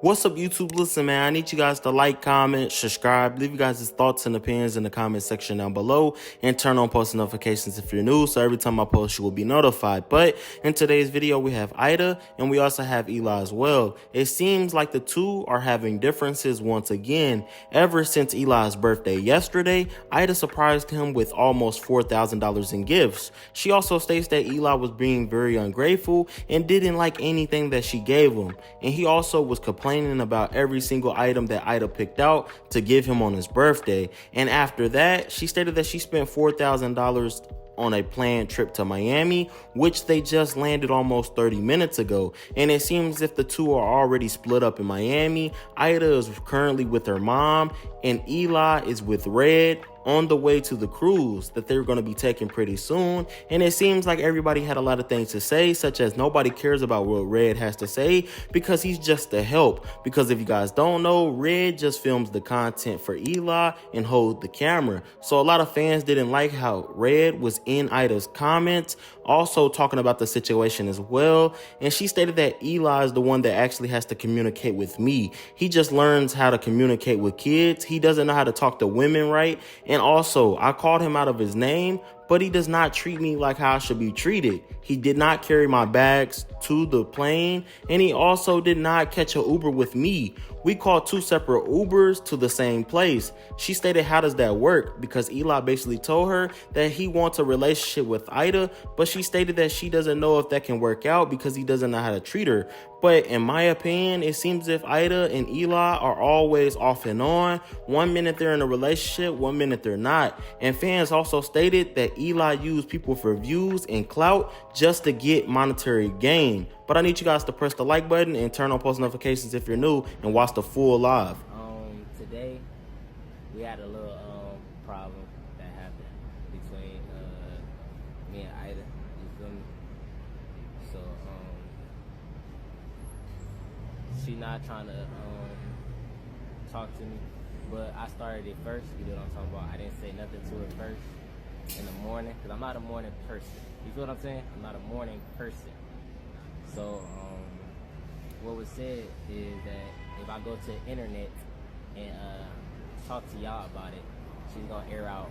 What's up, YouTube? Listen, man, I need you guys to like, comment, subscribe, leave you guys' thoughts and opinions in the comment section down below, and turn on post notifications if you're new, so every time I post, you will be notified. But in today's video, we have Ida, and we also have Eli as well. It seems like the two are having differences once again. Ever since Eli's birthday yesterday, Ida surprised him with almost $4,000 in gifts. She also states that Eli was being very ungrateful and didn't like anything that she gave him, and he also was complaining about every single item that Ida picked out to give him on his birthday. And after that, she stated that she spent $4,000 on a planned trip to Miami, which they just landed almost 30 minutes ago. And it seems as if the two are already split up in Miami. Ida is currently with her mom, and Eli is with Red on the way to the cruise that they're going to be taking pretty soon. And it seems like everybody had a lot of things to say, such as nobody cares about what Red has to say because he's just a help. Because if you guys don't know, Red just films the content for Eli and holds the camera. So a lot of fans didn't like how Red was in Ida's comments, also talking about the situation as well. And she stated that Eli is the one that actually has to communicate with me. He just learns how to communicate with kids. He doesn't know how to talk to women right. And also, I called him out of his name, but he does not treat me like how I should be treated. He did not carry my bags to the plane, and he also did not catch an Uber with me. We called two separate Ubers to the same place. She stated, how does that work? Because Eli basically told her that he wants a relationship with Ida, but she stated that she doesn't know if that can work out because he doesn't know how to treat her. But in my opinion, it seems as if Ida and Eli are always off and on. 1 minute they're in a relationship, 1 minute they're not. And fans also stated that Eli used people for views and clout just to get monetary gain. But I need you guys to press the like button and turn on post notifications if you're new and watch the full live. Today we had a little problem that happened between me and Ida. You feel me? So she not trying to talk to me, but I started it first. You know what I'm talking about? I didn't say nothing to her first in the morning because I'm not a morning person. You feel what I'm saying? I'm not a morning person. So what was said is that if I go to the internet and talk to y'all about it, she's gonna air out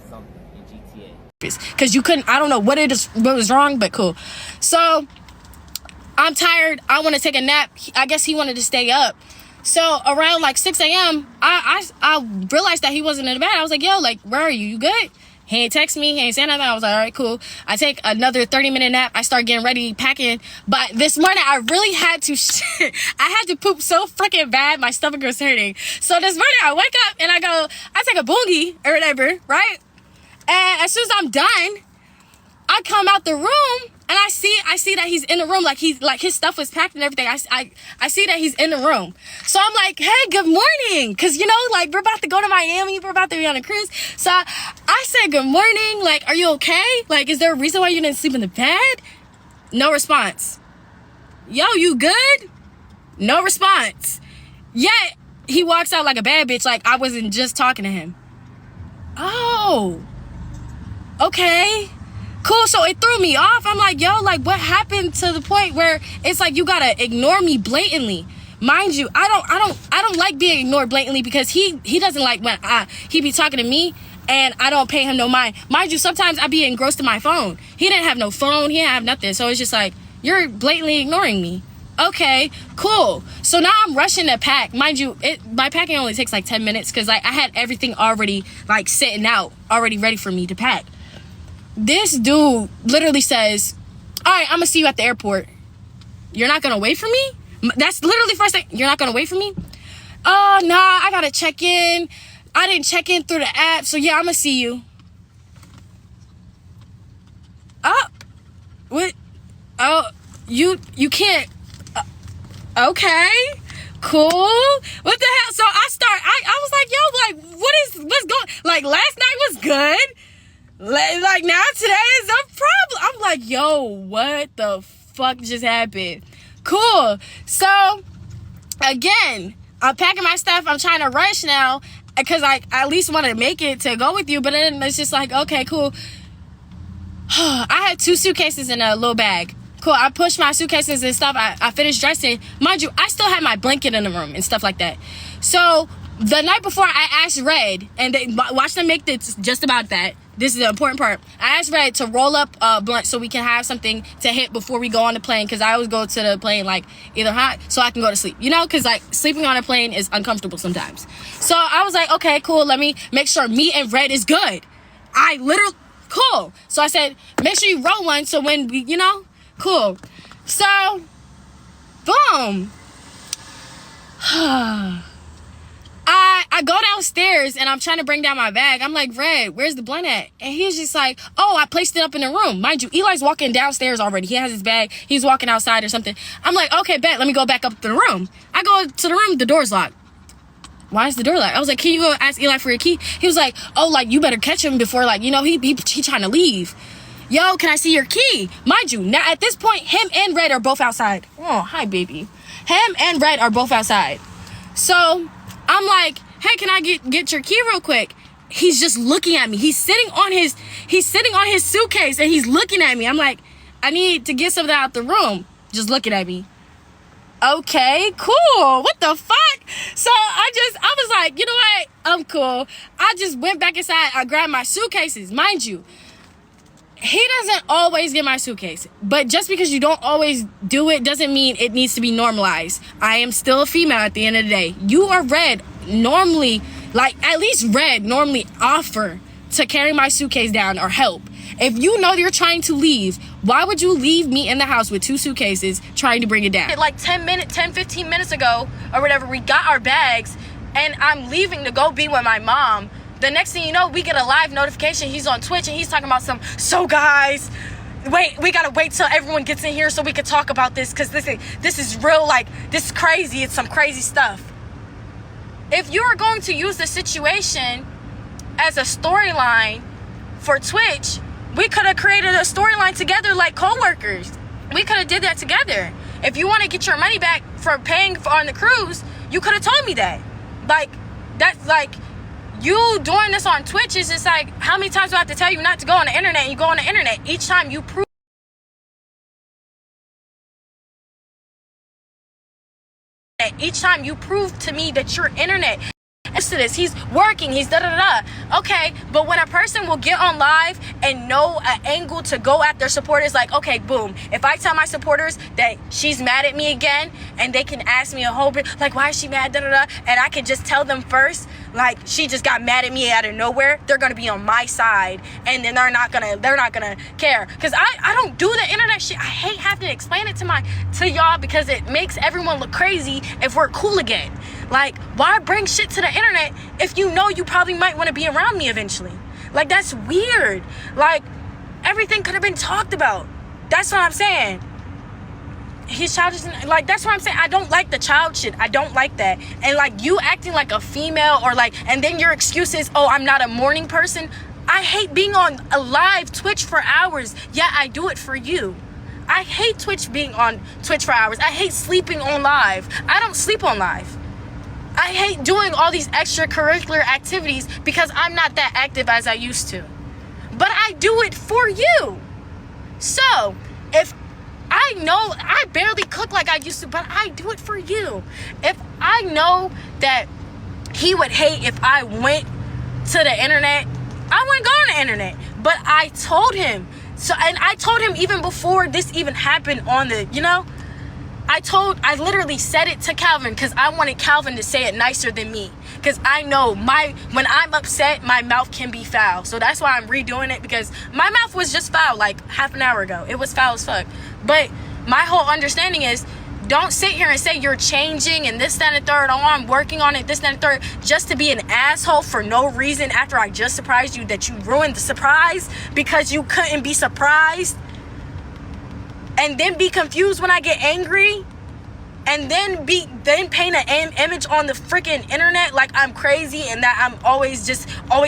something in GTA. Because you couldn't, I don't know what was wrong, but cool. So I'm tired. I want to take a nap. I guess he wanted to stay up. So around like 6 a.m., I realized that he wasn't in the bed. I was like, yo, like, where are you? You good? He ain't text me. He ain't say nothing. I was like, all right, cool. I take another 30-minute nap. I start getting ready, packing. But this morning, I really had to shit. I had to poop so freaking bad. My stomach was hurting. So this morning, I wake up and I take a boogie or whatever, right? And as soon as I'm done, I come out the room and I see that he's in the room. Like his stuff was packed and everything. I see that he's in the room. So I'm like, hey, good morning. Cause you know, like we're about to go to Miami. We're about to be on a cruise. So I said, good morning. Like, are you okay? Like, is there a reason why you didn't sleep in the bed? No response. Yo, you good? No response. Yet he walks out like a bad bitch. Like I wasn't just talking to him. Oh, okay. Cool, so it threw me off. I'm like, yo, like what happened to the point where it's like you gotta ignore me blatantly? Mind you, I don't like being ignored blatantly because he doesn't like when he be talking to me and I don't pay him no mind. Mind you, sometimes I be engrossed in my phone. He didn't have no phone, he didn't have nothing. So it's just like, you're blatantly ignoring me. Okay, cool. So now I'm rushing to pack. Mind you, my packing only takes like 10 minutes because like I had everything already like sitting out, already ready for me to pack. This dude literally says, all right, I'm gonna see you at the airport. You're not gonna wait for me? That's literally first thing. You're not gonna wait for me? Oh, nah, I gotta check in. I didn't check in through the app, so yeah, I'm gonna see you. Oh, what? Oh, you can't. Okay, cool. What the hell? So I was like, yo, like, what's going, like, last night was good. Like now today is a problem. I'm like, yo, what the fuck just happened? Cool. So again, I'm packing my stuff. I'm trying to rush now because I at least want to make it to go with you. But then it's just like, okay, cool. I had 2 suitcases in a little bag. Cool. I pushed my suitcases and stuff. I finished dressing. Mind you, I still had my blanket in the room and stuff like that. So the night before, I asked Red, and they watch them make this just about that. This is the important part. I asked Red to roll up a blunt so we can have something to hit before we go on the plane, because I always go to the plane like either hot so I can go to sleep, you know, because like sleeping on a plane is uncomfortable sometimes. So I was like, okay, cool, let me make sure me and Red is good. I literally, cool. So I said, make sure you roll one so when we, you know, cool. So, boom. I go downstairs and I'm trying to bring down my bag. I'm like, Red, where's the blunt at? And he's just like, oh, I placed it up in the room. Mind you, Eli's walking downstairs already. He has his bag. He's walking outside or something. I'm like, okay, bet. Let me go back up to the room. I go to the room. The door's locked. Why is the door locked? I was like, can you go ask Eli for your key? He was like, oh, like, you better catch him before, like, you know, he trying to leave. Yo, can I see your key? Mind you, now at this point, him and Red are both outside. Oh, hi, baby. Him and Red are both outside. So I'm like, hey, can I get your key real quick? He's just looking at me. He's sitting on his suitcase and he's looking at me. I'm like, I need to get something out the room. Just looking at me. Okay, cool. What the fuck? So I was like, you know what? I'm cool. I just went back inside. I grabbed my suitcases. Mind you, he doesn't always get my suitcase, but just because you don't always do it doesn't mean it needs to be normalized. I am still a female at the end of the day. You are Red. Normally, like, at least Red normally offer to carry my suitcase down or help. If you know you're trying to leave, why would you leave me in the house with 2 suitcases trying to bring it down? Like 15 minutes ago or whatever, we got our bags and I'm leaving to go be with my mom. The next thing you know, we get a live notification. He's on Twitch and he's talking about so guys, wait, we gotta wait till everyone gets in here so we can talk about this, because this is real, like, this is crazy. It's some crazy stuff. If you are going to use the situation as a storyline for Twitch, we could have created a storyline together like co-workers. We could have did that together. If you want to get your money back for paying on the cruise, you could have told me that. Like, that's like, you doing this on Twitch is just like, how many times do I have to tell you not to go on the internet? And you go on the internet. Each time you prove to me that you're internet. To this, he's working, he's da-da-da-da. Okay, but when a person will get on live and know an angle to go at their supporters, like, okay, boom, if I tell my supporters that she's mad at me again, and they can ask me a whole bit, like, why is she mad, da-da-da, and I can just tell them first, like, she just got mad at me out of nowhere, they're gonna be on my side, and then they're not gonna care, because I don't do the internet shit. I hate having to explain it to y'all, because it makes everyone look crazy if we're cool again. Like, why bring shit to the internet if you know you probably might want to be around me eventually? Like, that's weird. Like, everything could have been talked about. That's what I'm saying. He's childish. Like, that's what I'm saying. I don't like the child shit. I don't like that. And, like, you acting like a female or, like, and then your excuse is, oh, I'm not a morning person. I hate being on a live Twitch for hours. Yeah, I do it for you. I hate being on Twitch for hours. I hate sleeping on live. I don't sleep on live. I hate doing all these extracurricular activities because I'm not that active as I used to. But I do it for you. So, if I know I barely cook like I used to, but I do it for you. If I know that he would hate if I went to the internet, I wouldn't go on the internet. But I told him. So, and I told him even before this even happened on the, you know, I literally said it to Calvin because I wanted Calvin to say it nicer than me. Because I know when I'm upset, my mouth can be foul. So that's why I'm redoing it, because my mouth was just foul like half an hour ago. It was foul as fuck. But my whole understanding is, don't sit here and say you're changing and this, that, and the third. Oh, I'm working on it, this, that, and the third. Just to be an asshole for no reason after I just surprised you, that you ruined the surprise because you couldn't be surprised. And then be confused when I get angry, and then paint an image on the freaking internet like I'm crazy and that I'm always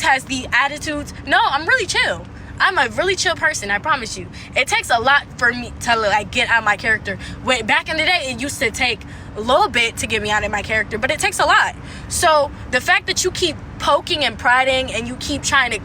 has the attitudes. No, I'm really chill. I'm a really chill person, I promise you. It takes a lot for me to like get out of my character. When back in the day, it used to take a little bit to get me out of my character, but it takes a lot. So the fact that you keep poking and prodding and you keep trying to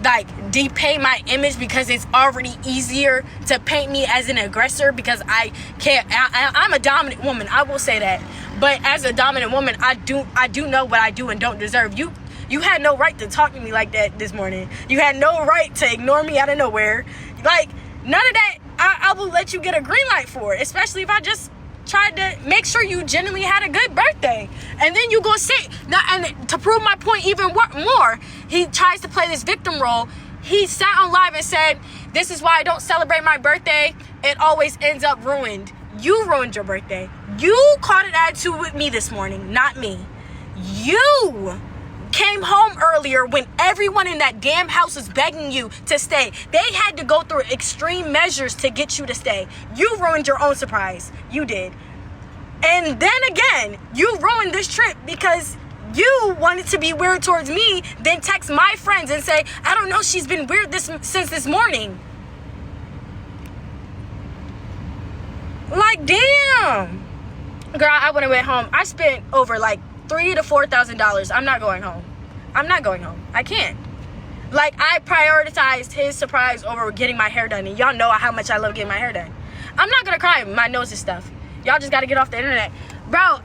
like depaint my image because it's already easier to paint me as an aggressor because I'm a dominant woman. I will say that. But as a dominant woman, I do know what I do and don't deserve. You had no right to talk to me like that this morning. You had no right to ignore me out of nowhere. Like, none of that I will let you get a green light for, especially if I just tried to make sure you genuinely had a good birthday. And then you go sit now, and to prove my point even more, he tries to play this victim role. He sat on live and said, this is why I don't celebrate my birthday. It always ends up ruined. You ruined your birthday. You caught an attitude with me this morning, not me. You came home earlier when everyone in that damn house was begging you to stay. They had to go through extreme measures to get you to stay. You ruined your own surprise. You did. And then again, you ruined this trip because you wanted to be weird towards me, then text my friends and say, I don't know, she's been weird since this morning. Like, damn. Girl, I went home. I spent over like $3,000 to $4,000. I'm not going home. I can't. Like, I prioritized his surprise over getting my hair done. And y'all know how much I love getting my hair done. I'm not gonna cry. My nose is stuff. Y'all just gotta get off the internet. Bro,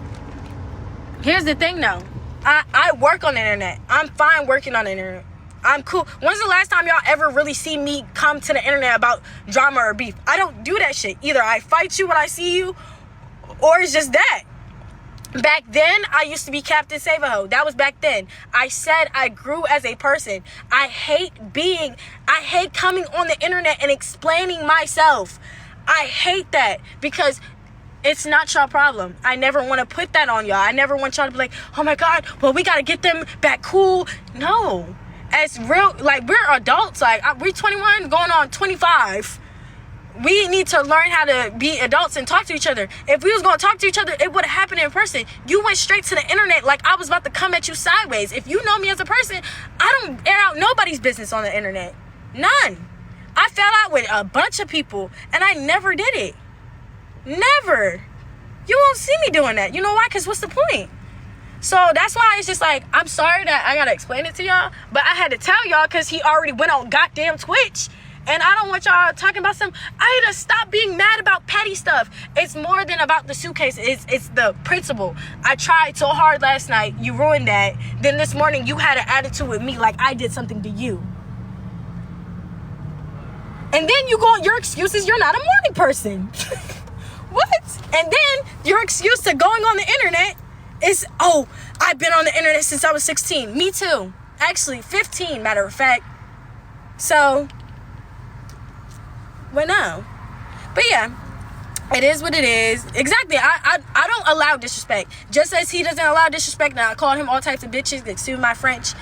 here's the thing though. I work on the internet. I'm fine working on the internet. I'm cool. When's the last time y'all ever really see me come to the internet about drama or beef? I don't do that shit. Either I fight you when I see you, or it's just that. Back then, I used to be Captain Save-A-Ho. That was back then. I said I grew as a person. I hate coming on the internet and explaining myself. I hate that because it's not your problem. I never want to put that on y'all. I never want y'all to be like, oh my God, well, we got to get them back cool. No. As real, like, we're adults. Like, we're 21 going on 25. We need to learn how to be adults and talk to each other. If we was going to talk to each other, it would have happened in person. You went straight to the internet like I was about to come at you sideways. If you know me as a person, I don't air out nobody's business on the internet. None. I fell out with a bunch of people, and I never did it. Never. You won't see me doing that. You know why? Because what's the point? So that's why it's just like, I'm sorry that I got to explain it to y'all, but I had to tell y'all because he already went on goddamn Twitch. And I don't want y'all talking about some. I need to stop being mad about petty stuff. It's more than about the suitcase. It's the principle. I tried so hard last night. You ruined that. Then this morning you had an attitude with me like I did something to you. And then you go on your excuses. You're not a morning person. What? And then your excuse to going on the internet is, oh, I've been on the internet since I was 16. Me too. Actually, 15, matter of fact. So, but no. But yeah, it is what it is. Exactly. I don't allow disrespect. Just as he doesn't allow disrespect, and I call him all types of bitches, excuse my French.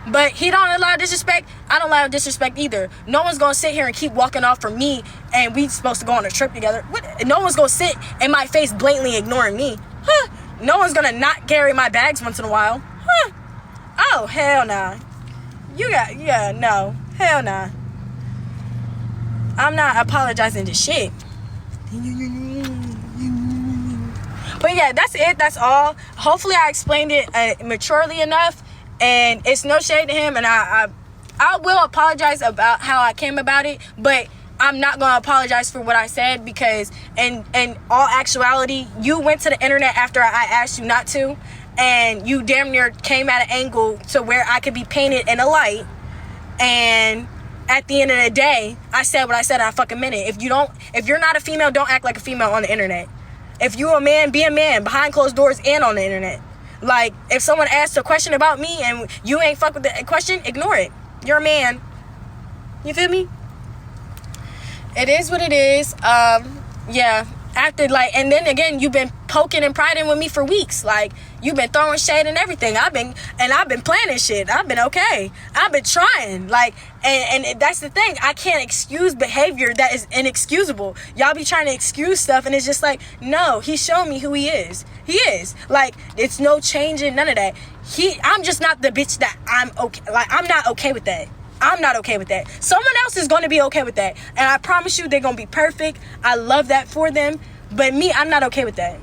But he don't allow disrespect. I don't allow disrespect either. No one's gonna sit here and keep walking off from me and we supposed to go on a trip together. What? No one's gonna sit in my face blatantly ignoring me. Huh? No one's gonna not carry my bags once in a while. Huh? Oh, hell nah. No. Hell nah. I'm not apologizing to shit. But yeah, that's it. That's all. Hopefully I explained it maturely enough. And it's no shade to him. And I will apologize about how I came about it. But I'm not going to apologize for what I said. Because in all actuality, you went to the internet after I asked you not to. And you damn near came at an angle to where I could be painted in a light. And at the end of the day, I said what I said, and I fucking meant it. If you're not a female, don't act like a female on the internet. If you a man, be a man behind closed doors and on the internet. Like, if someone asks a question about me and you ain't fuck with the question, ignore it. You're a man. You feel me? It is what it is. Yeah. After, like, and then again, you've been poking and priding with me for weeks. Like, you've been throwing shade and everything. I've been planning shit. I've been okay. I've been trying. Like, and that's the thing. I can't excuse behavior that is inexcusable. Y'all be trying to excuse stuff, and it's just like, no, he's showing me who he is. He is. Like, it's no change in none of that. I'm just not the bitch that I'm okay. Like, I'm not okay with that. I'm not okay with that. Someone else is going to be okay with that. And I promise you, they're going to be perfect. I love that for them. But me, I'm not okay with that.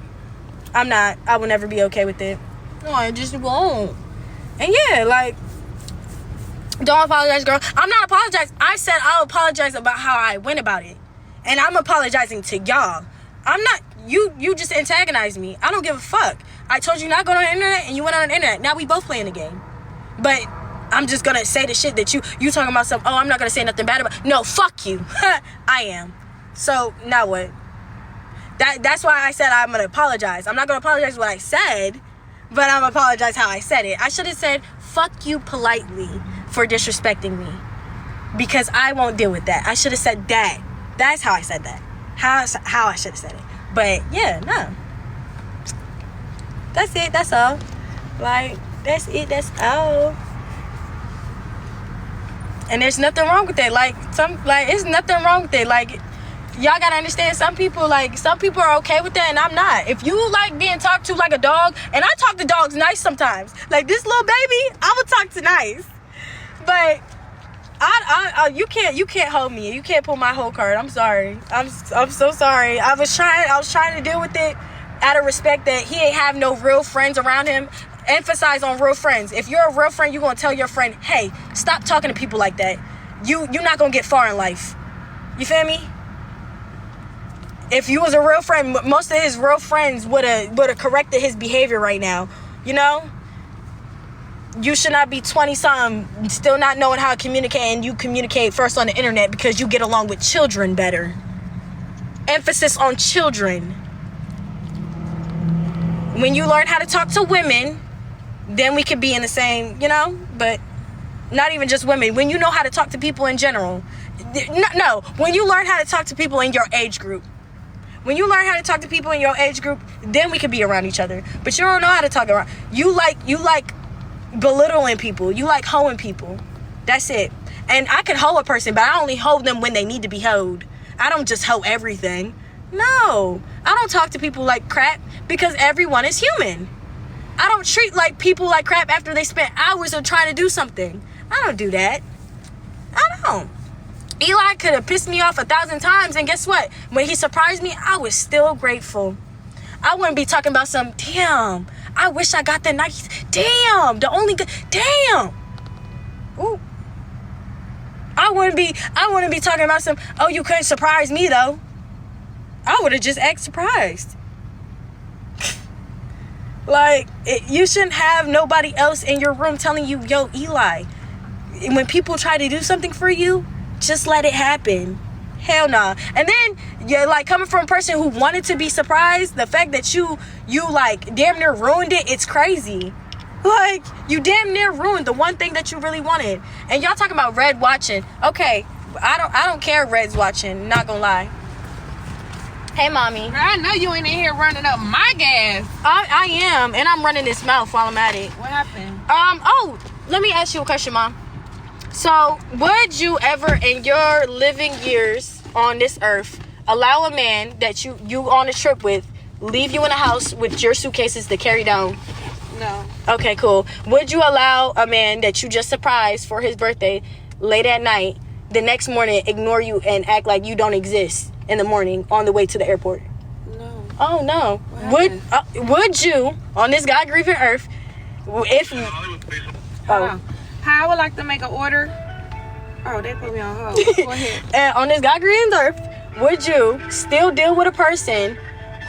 I'm not. I will never be okay with it. No, I just won't. And yeah, like, Don't apologize, girl. I'm not apologizing. I said I'll apologize about how I went about it. And I'm apologizing to y'all. I'm not, you just antagonized me. I don't give a fuck. I told you not to go on the internet and you went on the internet. Now we both playing the game. But I'm just gonna say the shit that you talking about some, oh, I'm not gonna say nothing bad about. No, fuck you. I am. So now what? That's why I said I'm gonna apologize. I'm not gonna apologize what I said, but I'm gonna apologize how I said it. I should have said fuck you politely for disrespecting me, because I won't deal with that. I should have said that. That's how I said that. How I should have said it. But yeah, no. That's it. That's all. Like, that's it. That's all. And there's nothing wrong with it. Like, it's nothing wrong with it. Like, y'all gotta understand, some people are okay with that, and I'm not. If you like being talked to like a dog, and I talk to dogs nice sometimes. Like this little baby, I would talk to nice. But you can't hold me. You can't pull my whole card. I'm sorry. I'm so sorry. I was trying to deal with it out of respect that he ain't have no real friends around him. Emphasize on real friends. If you're a real friend, you're gonna tell your friend, hey, stop talking to people like that. You're not gonna get far in life. You feel me? If you was a real friend, most of his real friends would have corrected his behavior right now. You know? You should not be 20-something, still not knowing how to communicate, and you communicate first on the internet because you get along with children better. Emphasis on children. When you learn how to talk to women, then we could be in the same, you know? But not even just women. When you know how to talk to people in general. No, when you learn how to talk to people in your age group. When you learn how to talk to people in your age group, then we could be around each other. But you don't know how to talk around. You like belittling people. You like hoeing people. That's it. And I can hoe a person, but I only hoe them when they need to be hoed. I don't just hoe everything. No. I don't talk to people like crap because everyone is human. I don't treat like people like crap after they spent hours of trying to do something. I don't do that. I don't. Eli could have pissed me off 1,000 times, and guess what? When he surprised me, I was still grateful. I wouldn't be talking about some, damn, I wish I got the Nikes. Damn, the only good, damn. Ooh. I wouldn't be talking about some, oh, you couldn't surprise me though. I would have just acted surprised. Like, you shouldn't have nobody else in your room telling you, yo, Eli, when people try to do something for you, just let it happen. Hell nah. And then you're like, coming from a person who wanted to be surprised, the fact that you like damn near ruined it, it's crazy. Like, you damn near ruined the one thing that you really wanted. And y'all talking about Red watching. Okay, I don't care if Red's watching, not gonna lie. Hey, mommy. Girl, I know you ain't in here running up my gas. I am, and I'm running this mouth while I'm at it. What happened? Oh, let me ask you a question, Mom. So, would you ever in your living years on this earth allow a man that you on a trip with leave you in a house with your suitcases to carry down? No. Okay, cool. Would you allow a man that you just surprised for his birthday late at night, the next morning ignore you and act like you don't exist in the morning on the way to the airport? No. Oh, no. Would you, on this God-grieving earth, if you... Oh. How I would like to make an order. Oh, they put me on hold. Go ahead. And on this God-grieving earth, would you still deal with a person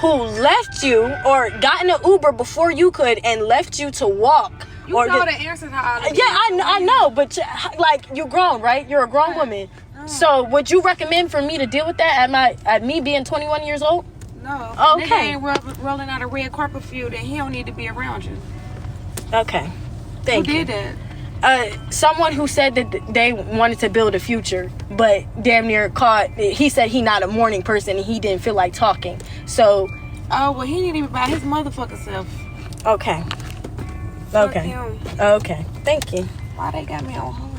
who left you or got in an Uber before you could and left you to walk? You or know the answer to all of Yeah, I know, but like, you're grown, right? You're a grown woman. No. So would you recommend for me to deal with that at me being 21 years old? No. Okay. Nigga ain't rolling out a red carpet for you, then he don't need to be around you. Okay. Thank you. Who did that? Someone who said that they wanted to build a future, but damn near he said he not a morning person and he didn't feel like talking. So. Oh, well, he didn't even buy his motherfucking self. Okay. Fuck Okay. him. Okay. Thank you. Why they got me on hold?